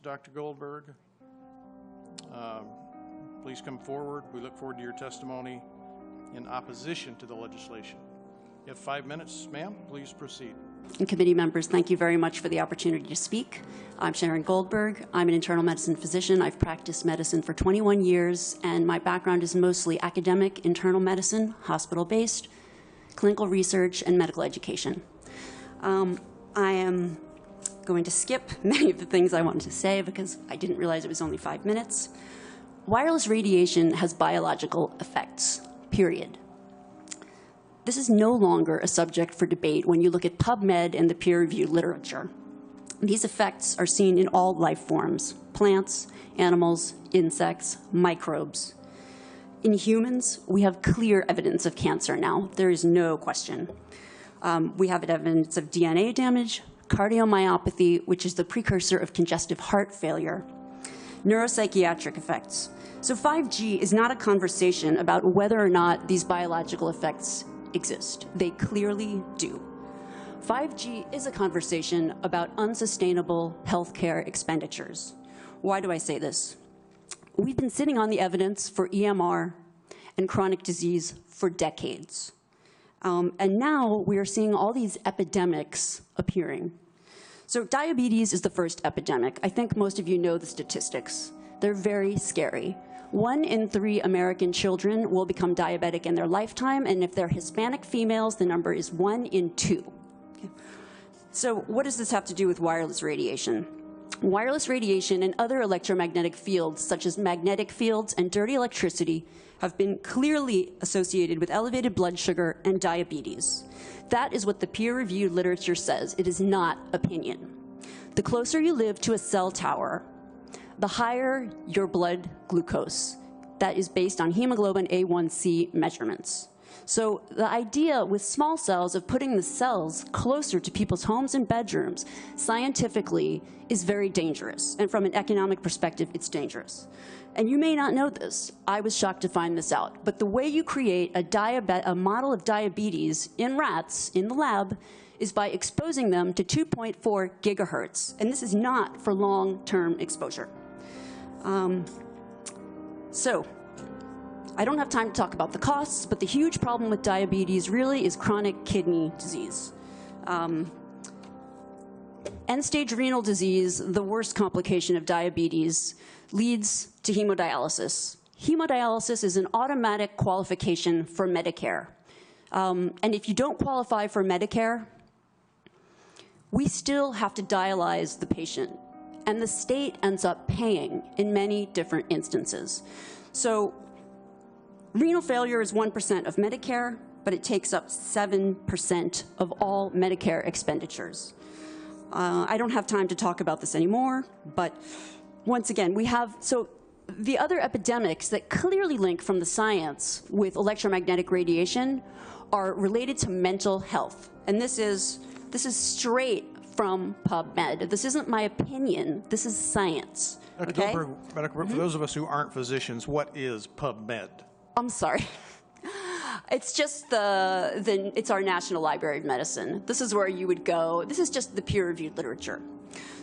Dr. Goldberg. Please come forward. We look forward to your testimony in opposition to the legislation. You have 5 minutes, ma'am. Please proceed. And committee members, thank you very much for the opportunity to speak. I'm Sharon Goldberg. I'm an internal medicine physician. I've practiced medicine for 21 years, and my background is mostly academic, internal medicine, hospital-based, clinical research, and medical education. I am going to skip many of the things I wanted to say because I didn't realize it was only 5 minutes. Wireless radiation has biological effects, period. This is no longer a subject for debate when you look at PubMed and the peer-reviewed literature. These effects are seen in all life forms: plants, animals, insects, microbes. In humans, we have clear evidence of cancer now. There is no question. We have evidence of DNA damage, cardiomyopathy, which is the precursor of congestive heart failure, neuropsychiatric effects. So 5G is not a conversation about whether or not these biological effects exist. They clearly do. 5G is a conversation about unsustainable healthcare expenditures. Why do I say this? We've been sitting on the evidence for EMR and chronic disease for decades. And now we are seeing all these epidemics appearing. So diabetes is the first epidemic. I think most of you know the statistics. They're very scary. 1 in 3 American children will become diabetic in their lifetime, and if they're Hispanic females, the number is 1 in 2. Okay. So what does this have to do with wireless radiation? Wireless radiation and other electromagnetic fields, such as magnetic fields and dirty electricity, have been clearly associated with elevated blood sugar and diabetes. That is what the peer-reviewed literature says. It is not opinion. The closer you live to a cell tower, the higher your blood glucose. That is based on hemoglobin A1C measurements. So the idea with small cells of putting the cells closer to people's homes and bedrooms scientifically is very dangerous. And from an economic perspective, it's dangerous. And you may not know this. I was shocked to find this out. But the way you create a model of diabetes in rats in the lab is by exposing them to 2.4 gigahertz. And this is not for long-term exposure. So I don't have time to talk about the costs, but the huge problem with diabetes really is chronic kidney disease. End-stage renal disease, the worst complication of diabetes, leads to hemodialysis. Hemodialysis is an automatic qualification for Medicare. And if you don't qualify for Medicare, we still have to dialyze the patient. And the state ends up paying in many different instances. So renal failure is 1% of Medicare, but it takes up 7% of all Medicare expenditures. I don't have time to talk about this anymore, but once again, so the other epidemics that clearly link from the science with electromagnetic radiation are related to mental health. And this is straight from PubMed. This isn't my opinion. This is science. Dr. Goldberg, for those of us who aren't physicians, what is PubMed? I'm sorry. It's just it's our National Library of Medicine. This is where you would go. This is just the peer-reviewed literature.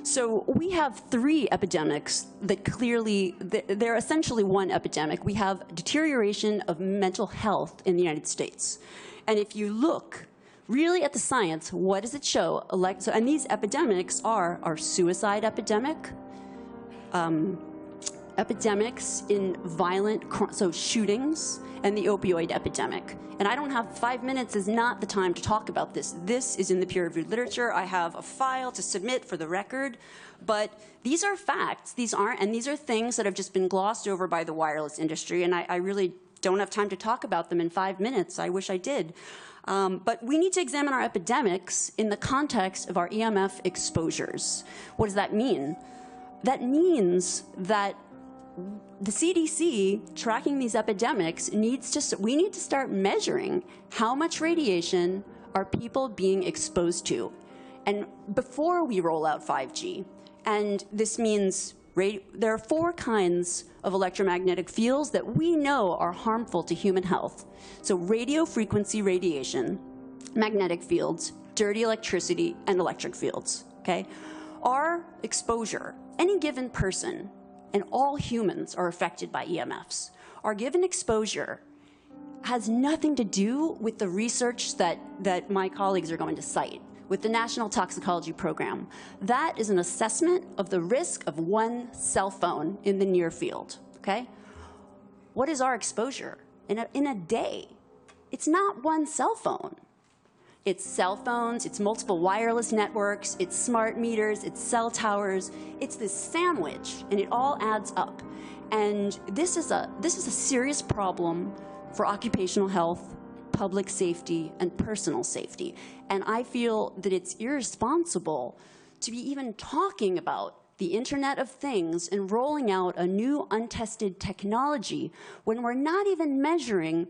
So we have 3 epidemics that clearly, they're essentially one epidemic. We have deterioration of mental health in the United States. And if you look really at the science, what does it show? And these epidemics are our suicide epidemic, epidemics in violent, shootings, and the opioid epidemic. And I don't have 5 minutes is not the time to talk about this. This is in the peer-reviewed literature. I have a file to submit for the record. But these are facts. These aren't, and these are things that have just been glossed over by the wireless industry. And I really don't have time to talk about them in 5 minutes. I wish I did. But we need to examine our epidemics in the context of our EMF exposures. What does that mean? That means that the CDC, tracking these epidemics, we need to start measuring how much radiation are people being exposed to. And before we roll out 5G, and this means there are 4 kinds of electromagnetic fields that we know are harmful to human health. So radio frequency radiation, magnetic fields, dirty electricity, and electric fields, okay? Our exposure, any given person, and all humans are affected by EMFs. Our given exposure has nothing to do with the research that my colleagues are going to cite, with the National Toxicology Program. That is an assessment of the risk of one cell phone in the near field, okay? What is our exposure in a day? It's not one cell phone. It's cell phones, it's multiple wireless networks, it's smart meters, it's cell towers. It's this sandwich, and it all adds up. And this is a serious problem for occupational health, public safety, and personal safety. And I feel that it's irresponsible to be even talking about the Internet of Things and rolling out a new untested technology when we're not even measuring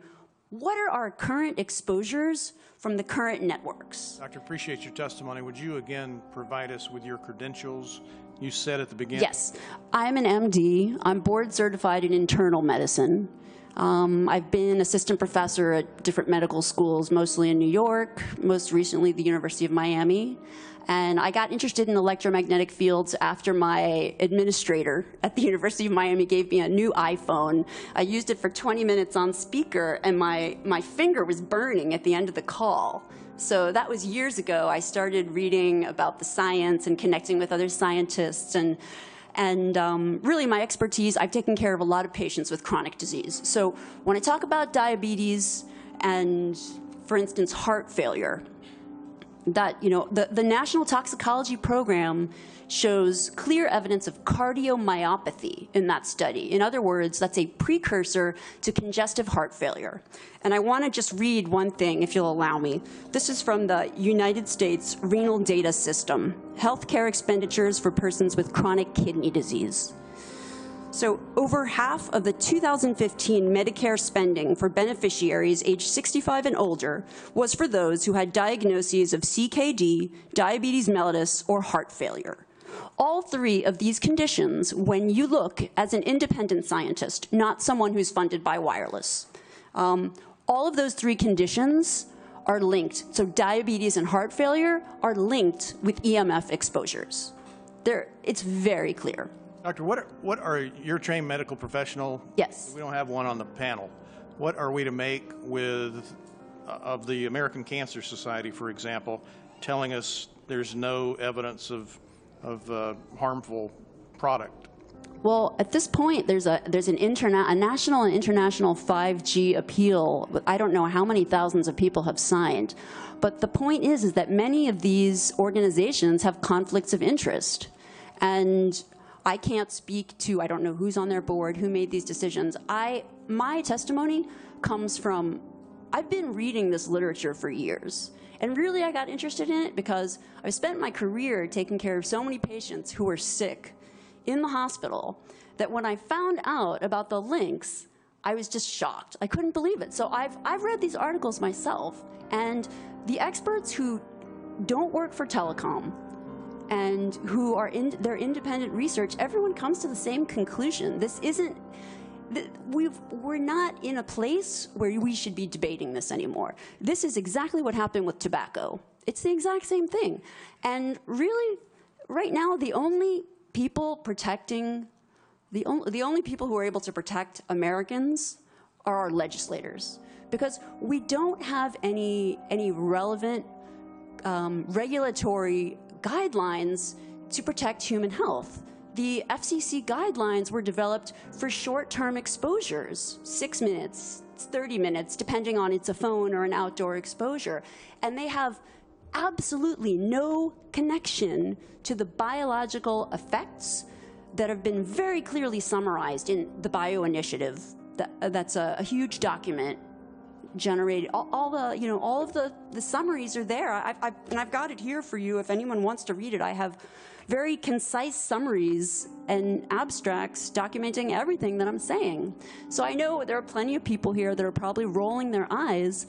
what are our current exposures from the current networks. Doctor, appreciate your testimony. Would you again provide us with your credentials? You said at the beginning. Yes, I'm an MD. I'm board certified in internal medicine. I've been assistant professor at different medical schools, mostly in New York, most recently the University of Miami. And I got interested in electromagnetic fields after my administrator at the University of Miami gave me a new iPhone. I used it for 20 minutes on speaker, and my finger was burning at the end of the call. So that was years ago. I started reading about the science and connecting with other scientists. And really my expertise, I've taken care of a lot of patients with chronic disease. So when I talk about diabetes and, for instance, heart failure, that, you know, the National Toxicology Program shows clear evidence of cardiomyopathy in that study. In other words, that's a precursor to congestive heart failure. And I want to just read one thing, if you'll allow me. This is from the United States Renal Data System, Healthcare Expenditures for Persons with Chronic Kidney Disease. So over half of the 2015 Medicare spending for beneficiaries aged 65 and older was for those who had diagnoses of CKD, diabetes mellitus, or heart failure. All three of these conditions, when you look as an independent scientist, not someone who's funded by wireless, all of those three conditions are linked. So diabetes and heart failure are linked with EMF exposures. It's very clear. Doctor, what are your trained medical professional? Yes. We don't have one on the panel. What are we to make of the American Cancer Society, for example, telling us there's no evidence of harmful product? Well, at this point, there's a national and international 5G appeal. I don't know how many thousands of people have signed. But the point is that many of these organizations have conflicts of interest. And I can't speak to, I don't know who's on their board, who made these decisions. My testimony comes from, I've been reading this literature for years. And really, I got interested in it because I spent my career taking care of so many patients who were sick in the hospital that when I found out about the links, I was just shocked. I couldn't believe it. So I've read these articles myself, and the experts who don't work for telecom and who are in their independent research, everyone comes to the same conclusion. This isn't, we're not in a place where we should be debating this anymore. This is exactly what happened with tobacco. It's the exact same thing. And really, right now, the only people protecting, the only people who are able to protect Americans are our legislators, because we don't have any relevant regulatory guidelines to protect human health. The FCC guidelines were developed for short-term exposures, 6 minutes, 30 minutes, depending on it's a phone or an outdoor exposure. And they have absolutely no connection to the biological effects that have been very clearly summarized in the Bio Initiative. That's a huge document generated. All of the summaries are there. And I've got it here for you if anyone wants to read it. I have very concise summaries and abstracts documenting everything that I'm saying. So I know there are plenty of people here that are probably rolling their eyes,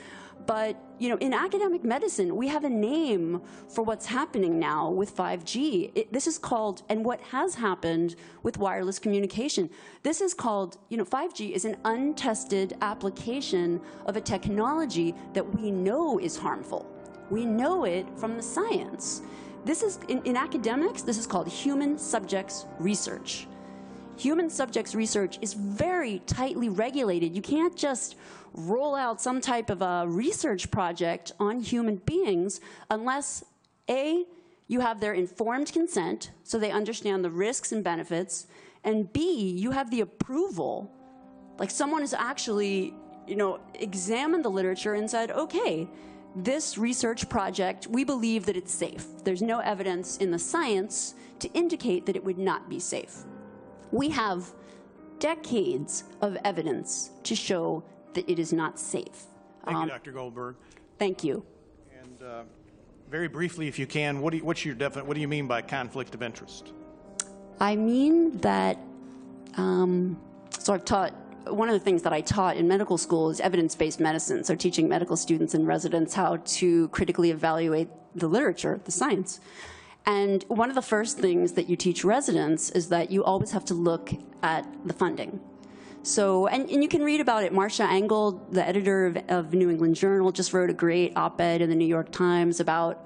but in academic medicine, we have a name for what's happening now with 5G. This is called, and what has happened with wireless communication, this is called, 5G is an untested application of a technology that we know is harmful. We know it from the science. This is, in academics, this is called human subjects research. Human subjects research is very tightly regulated. You can't just roll out some type of a research project on human beings unless, A, you have their informed consent, so they understand the risks and benefits, and B, you have the approval. Like someone has actually, examined the literature and said, okay, this research project, we believe that it's safe. There's no evidence in the science to indicate that it would not be safe. We have decades of evidence to show that it is not safe. Thank you, Dr. Goldberg. Thank you. And very briefly, if you can, what do you mean by conflict of interest? I mean that, so I've taught, one of the things that I taught in medical school is evidence-based medicine, so teaching medical students and residents how to critically evaluate the literature, the science. And one of the first things that you teach residents is that you always have to look at the funding. So, and you can read about it. Marcia Engel, the editor of New England Journal, just wrote a great op-ed in the New York Times about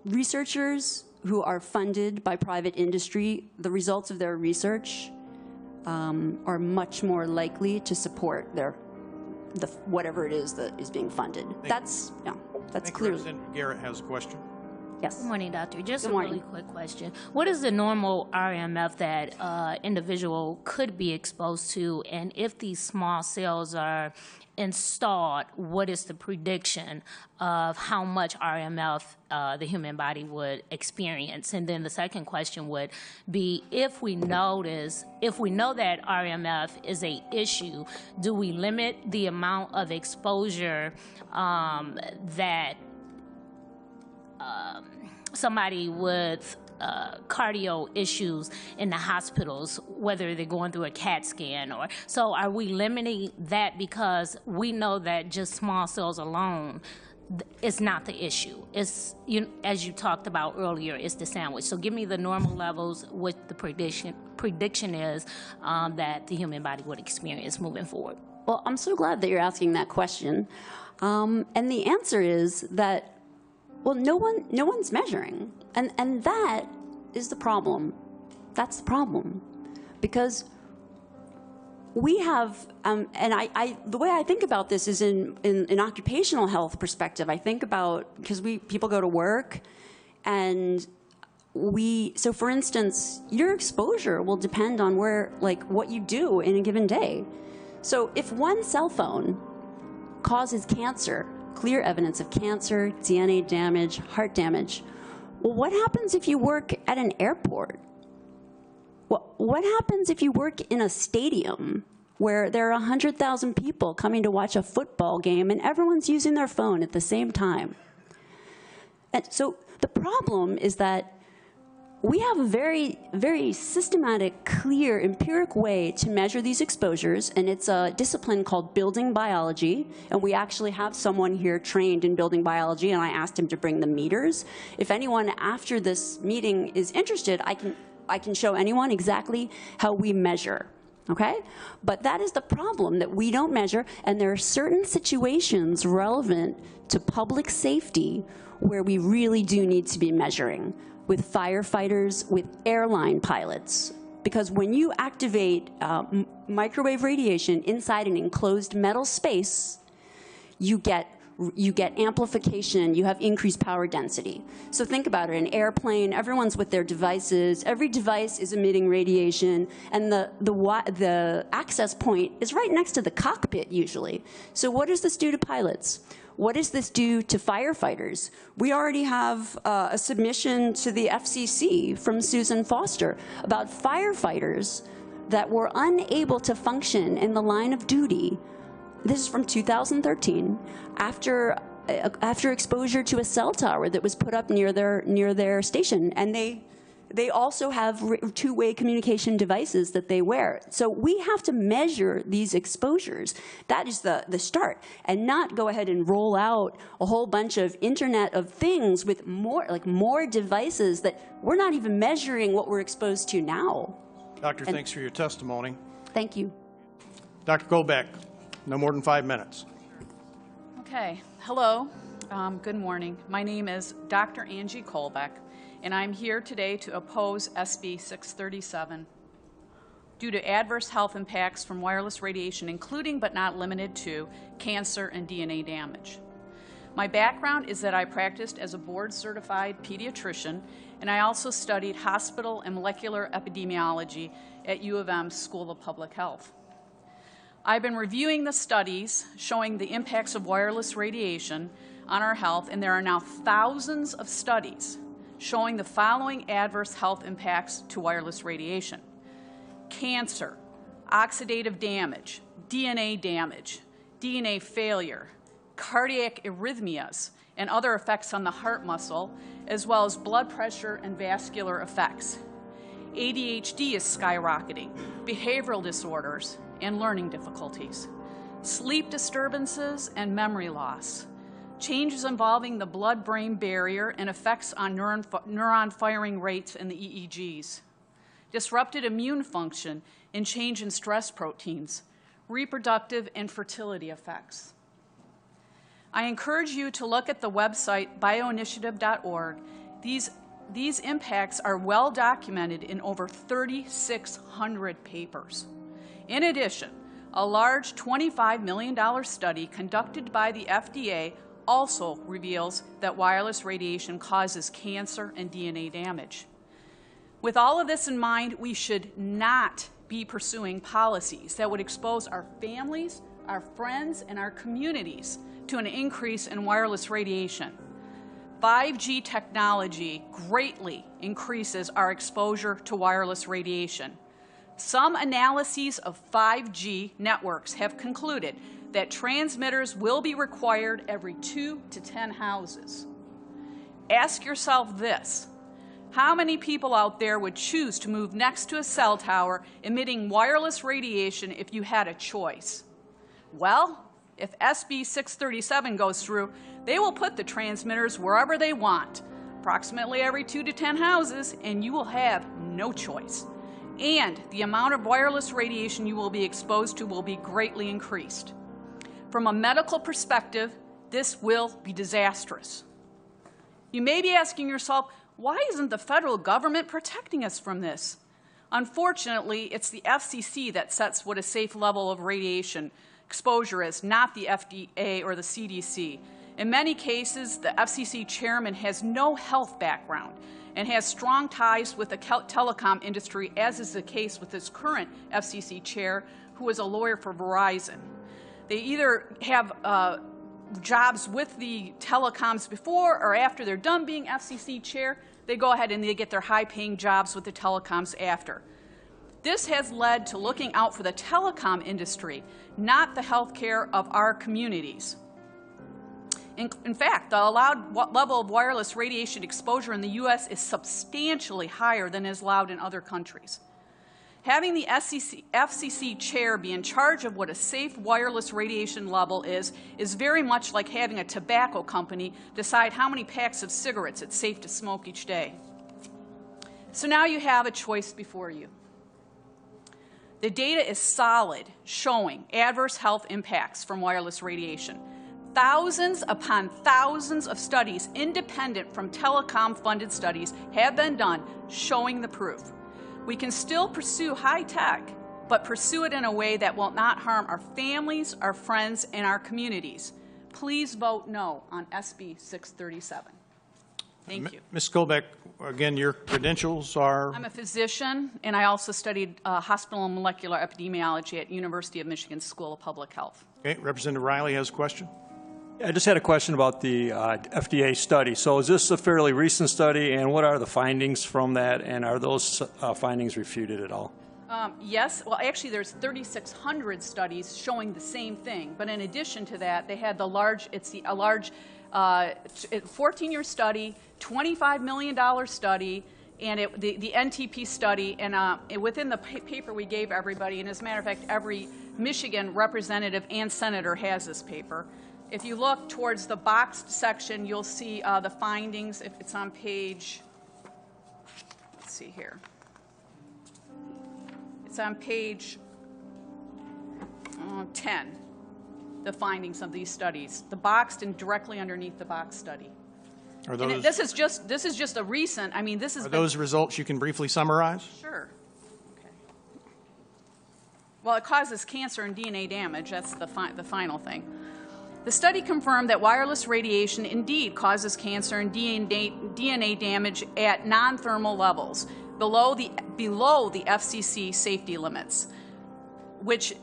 researchers who are funded by private industry. The results of their research are much more likely to support whatever it is that is being funded. That's clear. Representative Garrett has a question. Yes. Good morning, doctor. Just a really quick question. What is the normal RMF that individual could be exposed to? And if these small cells are installed, what is the prediction of how much RMF the human body would experience? And then the second question would be, if we know that RMF is an issue, do we limit the amount of exposure that somebody with cardio issues in the hospitals, whether they're going through a CAT scan, or so are we limiting that because we know that just small cells alone is not the issue? It's, as you talked about earlier, it's the sandwich. So give me the normal levels, what the prediction is that the human body would experience moving forward. Well, I'm so glad that you're asking that question. And the answer is that, well, no one's measuring. And that is the problem. That's the problem. Because we have, and the way I think about this is in an occupational health perspective. I think about, because people go to work, and so for instance, your exposure will depend on what you do in a given day. So if one cell phone causes cancer, clear evidence of cancer, DNA damage, heart damage, well, what happens if you work at an airport? What happens if you work in a stadium where there are 100,000 people coming to watch a football game and everyone's using their phone at the same time? And so the problem is that we have a very, very systematic, clear, empiric way to measure these exposures, and it's a discipline called building biology, and we actually have someone here trained in building biology, and I asked him to bring the meters. If anyone after this meeting is interested, I can show anyone exactly how we measure, okay? But that is the problem, that we don't measure, and there are certain situations relevant to public safety where we really do need to be measuring, with firefighters, with airline pilots. Because when you activate microwave radiation inside an enclosed metal space, you get amplification, you have increased power density. So think about it, an airplane, everyone's with their devices, every device is emitting radiation, and the access point is right next to the cockpit usually. So what does this do to pilots? What does this do to firefighters? We already have a submission to the FCC from Susan Foster about firefighters that were unable to function in the line of duty. This is from 2013, after exposure to a cell tower that was put up near their station, and they also have two-way communication devices that they wear. So we have to measure these exposures. That is the start, and not go ahead and roll out a whole bunch of Internet of Things with more devices that we're not even measuring what we're exposed to now. Doctor, thanks for your testimony. Thank you. Dr. Colbeck, no more than 5 minutes. Okay. Hello. Good morning. My name is Dr. Angie Colbeck, and I'm here today to oppose SB 637 due to adverse health impacts from wireless radiation, including but not limited to cancer and DNA damage. My background is that I practiced as a board-certified pediatrician, and I also studied hospital and molecular epidemiology at U of M School of Public Health. I've been reviewing the studies showing the impacts of wireless radiation on our health, and there are now thousands of studies showing the following adverse health impacts to wireless radiation: cancer, oxidative damage, DNA failure, cardiac arrhythmias, and other effects on the heart muscle, as well as blood pressure and vascular effects. ADHD is skyrocketing, behavioral disorders, and learning difficulties, sleep disturbances and memory loss, changes involving the blood-brain barrier and effects on neuron-firing rates in the EEGs, disrupted immune function and change in stress proteins, reproductive and fertility effects. I encourage you to look at the website bioinitiative.org. These impacts are well documented in over 3,600 papers. In addition, a large $25 million study conducted by the FDA also reveals that wireless radiation causes cancer and DNA damage. With all of this in mind, we should not be pursuing policies that would expose our families, our friends, and our communities to an increase in wireless radiation. 5G technology greatly increases our exposure to wireless radiation. Some analyses of 5G networks have concluded that transmitters will be required every 2 to 10 houses. Ask yourself this: how many people out there would choose to move next to a cell tower emitting wireless radiation if you had a choice? Well, if SB 637 goes through, they will put the transmitters wherever they want, approximately every 2 to 10 houses, and you will have no choice. And the amount of wireless radiation you will be exposed to will be greatly increased. From a medical perspective, this will be disastrous. You may be asking yourself, why isn't the federal government protecting us from this? Unfortunately, it's the FCC that sets what a safe level of radiation exposure is, not the FDA or the CDC. In many cases, the FCC chairman has no health background and has strong ties with the telecom industry, as is the case with his current FCC chair, who is a lawyer for Verizon. They either have jobs with the telecoms before or after they're done being FCC chair, they go ahead and they get their high-paying jobs with the telecoms after. This has led to looking out for the telecom industry, not the health care of our communities. In fact, the allowed level of wireless radiation exposure in the U.S. is substantially higher than is allowed in other countries. Having the FCC chair be in charge of what a safe wireless radiation level is very much like having a tobacco company decide how many packs of cigarettes it's safe to smoke each day. So now you have a choice before you. The data is solid, showing adverse health impacts from wireless radiation. Thousands upon thousands of studies, independent from telecom-funded studies, have been done showing the proof. We can still pursue high tech, but pursue it in a way that will not harm our families, our friends, and our communities. Please vote no on SB 637. Thank you. Ms. Colbeck, again, your credentials are? I'm a physician, and I also studied hospital and molecular epidemiology at University of Michigan School of Public Health. Okay, Representative Riley has a question. I just had a question about the FDA study. So is this a fairly recent study, and what are the findings from that, and are those findings refuted at all? Yes. Well, actually, there's 3,600 studies showing the same thing. But in addition to that, they had a large 14-year study, $25 million study, and the NTP study. And within the paper we gave everybody, and as a matter of fact, every Michigan representative and senator has this paper. If you look towards the boxed section, you'll see the findings. If it's on page, let's see here. It's on page 10. the findings of these studies. The boxed and directly underneath the box study. Are And those, this is just a recent, I mean, this is. are those results you can briefly summarize? Sure. Okay. Well, it causes cancer and DNA damage. That's the final thing. The study confirmed that wireless radiation indeed causes cancer and DNA damage at non-thermal levels, below the FCC safety limits, which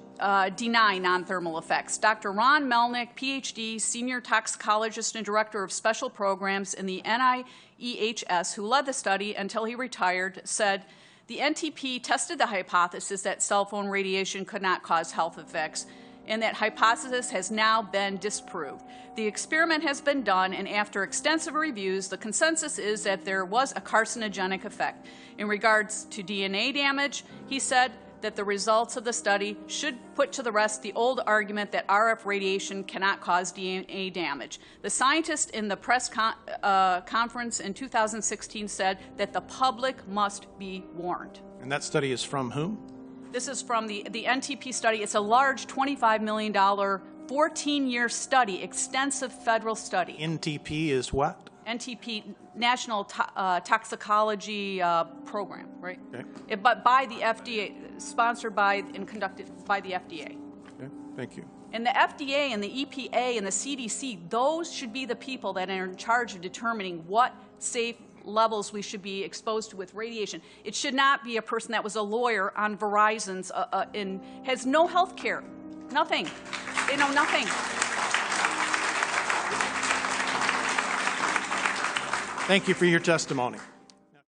deny non-thermal effects. Dr. Ron Melnick, PhD, senior toxicologist and director of special programs in the NIEHS, who led the study until he retired, said, the NTP tested the hypothesis that cell phone radiation could not cause health effects, and that hypothesis has now been disproved. The experiment has been done, and after extensive reviews, the consensus is that there was a carcinogenic effect. In regards to DNA damage, he said that the results of the study should put to the rest the old argument that RF radiation cannot cause DNA damage. The scientist in the press conference in 2016 said that the public must be warned. And that study is from whom? This is from the NTP study. It's a large $25 million, 14-year study, extensive federal study. NTP is what? NTP, National Toxicology Program, right? Okay. But by the FDA, sponsored by and conducted by the FDA. Okay. Thank you. And the FDA and the EPA and the CDC, those should be the people that are in charge of determining what safe levels we should be exposed to with radiation. It should not be a person that was a lawyer on Verizon's and has no health care. Nothing. They know nothing. Thank you for your testimony.